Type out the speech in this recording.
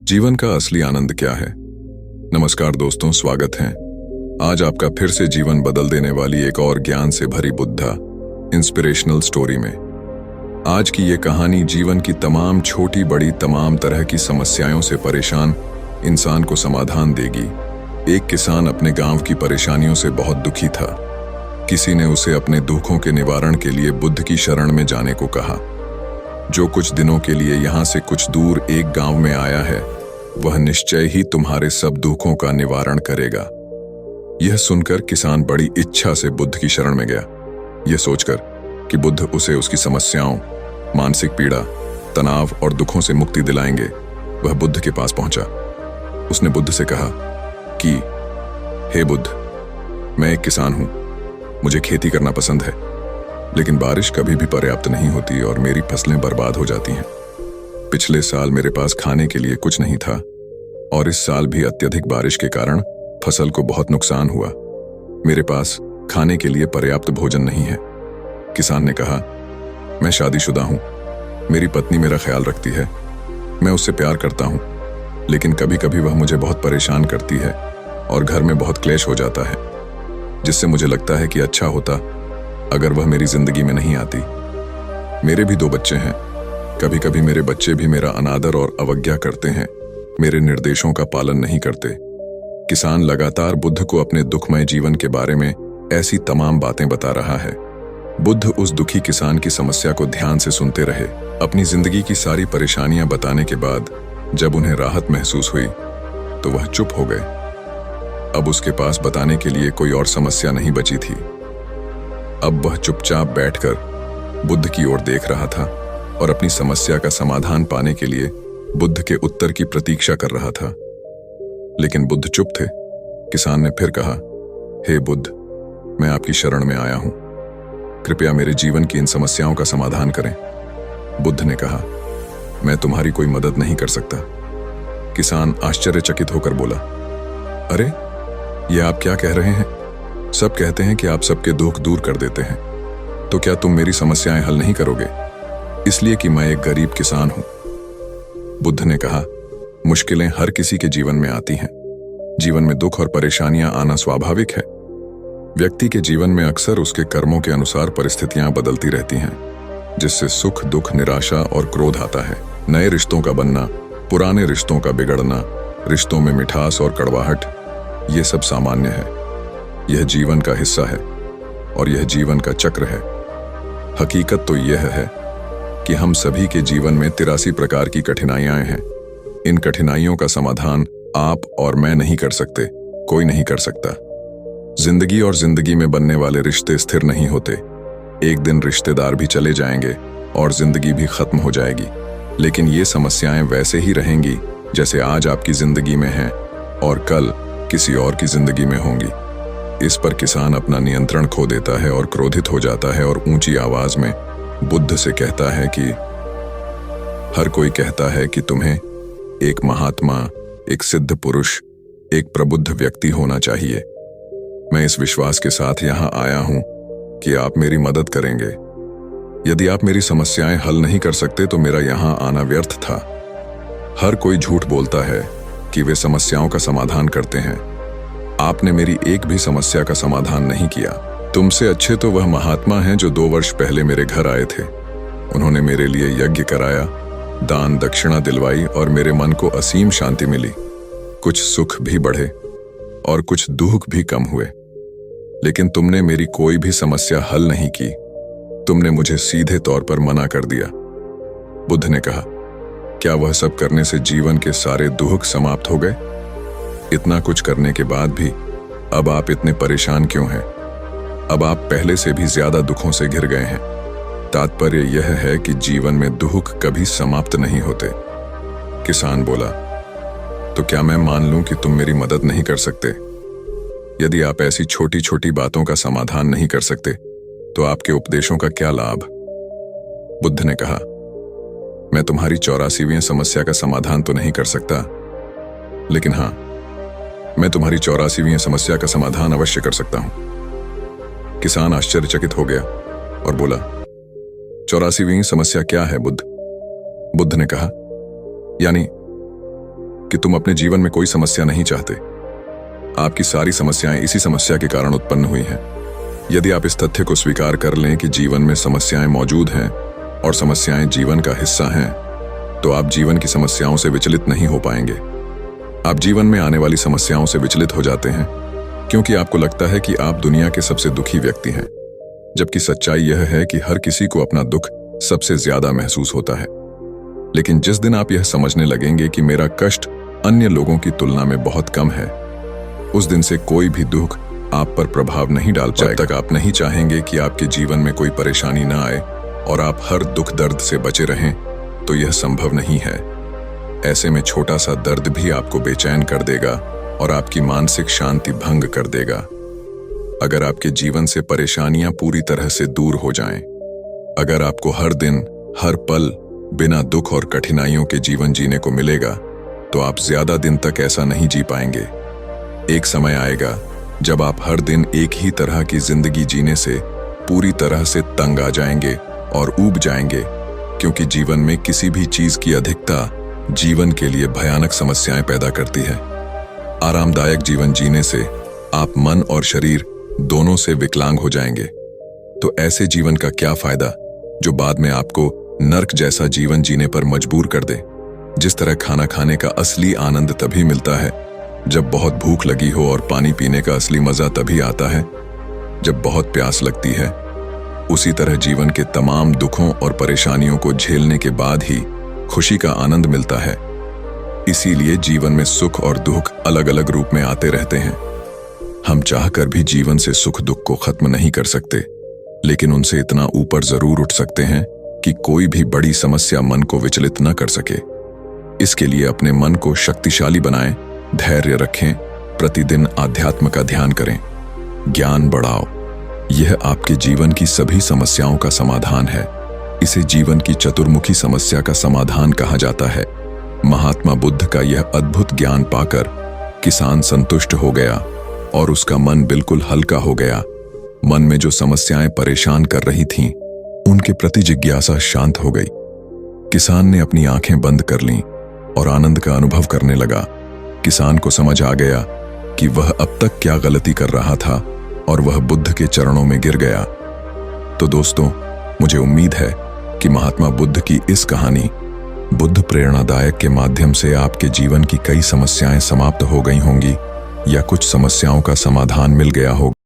जीवन का असली आनंद क्या है। नमस्कार दोस्तों, स्वागत है आज आपका फिर से जीवन बदल देने वाली एक और ज्ञान से भरी बुद्धा इंस्पिरेशनल स्टोरी में। आज की ये कहानी जीवन की तमाम छोटी बड़ी तमाम तरह की समस्याओं से परेशान इंसान को समाधान देगी। एक किसान अपने गांव की परेशानियों से बहुत दुखी था। किसी ने उसे अपने दुखों के निवारण के लिए बुद्ध की शरण में जाने को कहा। जो कुछ दिनों के लिए यहाँ से कुछ दूर एक गांव में आया है, वह निश्चय ही तुम्हारे सब दुखों का निवारण करेगा। यह सुनकर किसान बड़ी इच्छा से बुद्ध की शरण में गया, यह सोचकर कि बुद्ध उसे उसकी समस्याओं, मानसिक पीड़ा, तनाव और दुखों से मुक्ति दिलाएंगे। वह बुद्ध के पास पहुंचा। उसने बुद्ध से कहा कि हे बुद्ध, मैं एक किसान हूं, मुझे खेती करना पसंद है, लेकिन बारिश कभी भी पर्याप्त नहीं होती और मेरी फसलें बर्बाद हो जाती हैं। पिछले साल मेरे पास खाने के लिए कुछ नहीं था और इस साल भी अत्यधिक बारिश के कारण फसल को बहुत नुकसान हुआ। मेरे पास खाने के लिए पर्याप्त भोजन नहीं है। किसान ने कहा, मैं शादीशुदा हूं, मेरी पत्नी मेरा ख्याल रखती है, मैं उससे प्यार करता हूं, लेकिन कभी कभी वह मुझे बहुत परेशान करती है और घर में बहुत क्लेश हो जाता है, जिससे मुझे लगता है कि अच्छा होता अगर वह मेरी जिंदगी में नहीं आती। मेरे भी 2 बच्चे हैं। कभी कभी मेरे बच्चे भी मेरा अनादर और अवज्ञा करते हैं, मेरे निर्देशों का पालन नहीं करते। किसान लगातार बुद्ध को अपने दुखमय जीवन के बारे में ऐसी तमाम बातें बता रहा है। बुद्ध उस दुखी किसान की समस्या को ध्यान से सुनते रहे। अपनी जिंदगी की सारी परेशानियां बताने के बाद जब उन्हें राहत महसूस हुई तो वह चुप हो गए। अब उसके पास बताने के लिए कोई और समस्या नहीं बची थी। अब वह चुपचाप बैठकर बुद्ध की ओर देख रहा था और अपनी समस्या का समाधान पाने के लिए बुद्ध के उत्तर की प्रतीक्षा कर रहा था। लेकिन बुद्ध चुप थे। किसान ने फिर कहा, हे बुद्ध, मैं आपकी शरण में आया हूं, कृपया मेरे जीवन की इन समस्याओं का समाधान करें। बुद्ध ने कहा, मैं तुम्हारी कोई मदद नहीं कर सकता। किसान आश्चर्यचकित होकर बोला, अरे, यह आप क्या कह रहे हैं? सब कहते हैं कि आप सबके दुख दूर कर देते हैं, तो क्या तुम मेरी समस्याएं हल नहीं करोगे? इसलिए कि मैं एक गरीब किसान हूं। बुद्ध ने कहा, मुश्किलें हर किसी के जीवन में आती हैं। जीवन में दुख और परेशानियां आना स्वाभाविक है। व्यक्ति के जीवन में अक्सर उसके कर्मों के अनुसार परिस्थितियां बदलती रहती हैं, जिससे सुख, दुख, निराशा और क्रोध आता है। नए रिश्तों का बनना, पुराने रिश्तों का बिगड़ना, रिश्तों में मिठास और कड़वाहट, ये सब सामान्य है। यह जीवन का हिस्सा है और यह जीवन का चक्र है। हकीकत तो यह है कि हम सभी के जीवन में 83 प्रकार की कठिनाइयां हैं। इन कठिनाइयों का समाधान आप और मैं नहीं कर सकते, कोई नहीं कर सकता। जिंदगी और जिंदगी में बनने वाले रिश्ते स्थिर नहीं होते। एक दिन रिश्तेदार भी चले जाएंगे और जिंदगी भी खत्म हो जाएगी, लेकिन ये समस्याएं वैसे ही रहेंगी जैसे आज आपकी जिंदगी में हैं और कल किसी और की जिंदगी में होंगी। इस पर किसान अपना नियंत्रण खो देता है और क्रोधित हो जाता है और ऊंची आवाज में बुद्ध से कहता है कि हर कोई कहता है कि तुम्हें एक महात्मा, एक सिद्ध पुरुष, एक प्रबुद्ध व्यक्ति होना चाहिए। मैं इस विश्वास के साथ यहां आया हूं कि आप मेरी मदद करेंगे। यदि आप मेरी समस्याएं हल नहीं कर सकते तो मेरा यहां आना व्यर्थ था। हर कोई झूठ बोलता है कि वे समस्याओं का समाधान करते हैं। आपने मेरी एक भी समस्या का समाधान नहीं किया। तुमसे अच्छे तो वह महात्मा हैं जो 2 वर्ष पहले मेरे घर आए थे। उन्होंने मेरे लिए यज्ञ कराया, दान दक्षिणा दिलवाई और मेरे मन को असीम शांति मिली। कुछ सुख भी बढ़े और कुछ दुख भी कम हुए। लेकिन तुमने मेरी कोई भी समस्या हल नहीं की। तुमने मुझे सीधे तौर पर मना कर दिया। बुद्ध ने कहा, क्या वह सब करने से जीवन के सारे दुख समाप्त हो गए? इतना कुछ करने के बाद भी अब आप इतने परेशान क्यों हैं? अब आप पहले से भी ज्यादा दुखों से घिर गए हैं। तात्पर्य यह है कि जीवन में दुख कभी समाप्त नहीं होते। किसान बोला, तो क्या मैं मान लूं कि तुम मेरी मदद नहीं कर सकते? यदि आप ऐसी छोटी छोटी बातों का समाधान नहीं कर सकते तो आपके उपदेशों का क्या लाभ? बुद्ध ने कहा, मैं तुम्हारी 84वीं समस्या का समाधान तो नहीं कर सकता, लेकिन हां, मैं तुम्हारी 84वीं समस्या का समाधान अवश्य कर सकता हूं। किसान आश्चर्यचकित हो गया और बोला, 84वीं समस्या क्या है बुद्ध? बुद्ध ने कहा, कि तुम अपने जीवन में कोई समस्या नहीं चाहते। आपकी सारी समस्याएं इसी समस्या के कारण उत्पन्न हुई हैं। यदि आप इस तथ्य को स्वीकार कर लें कि जीवन में समस्याएं मौजूद हैं और समस्याएं जीवन का हिस्सा हैं, तो आप जीवन की समस्याओं से विचलित नहीं हो पाएंगे। आप जीवन में आने वाली समस्याओं से विचलित हो जाते हैं क्योंकि आपको लगता है कि आप दुनिया के सबसे दुखी व्यक्ति हैं, जबकि सच्चाई यह है कि हर किसी को अपना दुख सबसे ज्यादा महसूस होता है। लेकिन जिस दिन आप यह समझने लगेंगे कि मेरा कष्ट अन्य लोगों की तुलना में बहुत कम है, उस दिन से कोई भी दुख आप पर प्रभाव नहीं डाल पाएगा। जब तक आप नहीं चाहेंगे कि आपके जीवन में कोई परेशानी ना आए और आप हर दुख दर्द से बचे रहें, तो यह संभव नहीं है। ऐसे में छोटा सा दर्द भी आपको बेचैन कर देगा और आपकी मानसिक शांति भंग कर देगा। अगर आपके जीवन से परेशानियां पूरी तरह से दूर हो जाएं, अगर आपको हर दिन हर पल बिना दुख और कठिनाइयों के जीवन जीने को मिलेगा, तो आप ज्यादा दिन तक ऐसा नहीं जी पाएंगे। एक समय आएगा जब आप हर दिन एक ही तरह की जिंदगी जीने से पूरी तरह से तंग आ जाएंगे और ऊब जाएंगे, क्योंकि जीवन में किसी भी चीज की अधिकता जीवन के लिए भयानक समस्याएं पैदा करती है। आरामदायक जीवन जीने से आप मन और शरीर दोनों से विकलांग हो जाएंगे। तो ऐसे जीवन का क्या फायदा जो बाद में आपको नर्क जैसा जीवन जीने पर मजबूर कर दे। जिस तरह खाना खाने का असली आनंद तभी मिलता है जब बहुत भूख लगी हो, और पानी पीने का असली मजा तभी आता है जब बहुत प्यास लगती है। उसी तरह जीवन के तमाम दुखों और परेशानियों को झेलने के बाद ही खुशी का आनंद मिलता है। इसीलिए जीवन में सुख और दुख अलग अलग रूप में आते रहते हैं। हम चाहकर भी जीवन से सुख दुख को खत्म नहीं कर सकते, लेकिन उनसे इतना ऊपर जरूर उठ सकते हैं कि कोई भी बड़ी समस्या मन को विचलित न कर सके। इसके लिए अपने मन को शक्तिशाली बनाएं, धैर्य रखें, प्रतिदिन आध्यात्म का ध्यान करें, ज्ञान बढ़ाओ। यह आपके जीवन की सभी समस्याओं का समाधान है। इसे जीवन की चतुर्मुखी समस्या का समाधान कहा जाता है। महात्मा बुद्ध का यह अद्भुत ज्ञान पाकर किसान संतुष्ट हो गया और उसका मन बिल्कुल हल्का हो गया। मन में जो समस्याएं परेशान कर रही थीं, उनके प्रति जिज्ञासा शांत हो गई। किसान ने अपनी आंखें बंद कर लीं और आनंद का अनुभव करने लगा। किसान को समझ आ गया कि वह अब तक क्या गलती कर रहा था और वह बुद्ध के चरणों में गिर गया। तो दोस्तों, मुझे उम्मीद है कि महात्मा बुद्ध की इस कहानी बुद्ध प्रेरणादायक के माध्यम से आपके जीवन की कई समस्याएं समाप्त हो गई होंगी या कुछ समस्याओं का समाधान मिल गया होगा।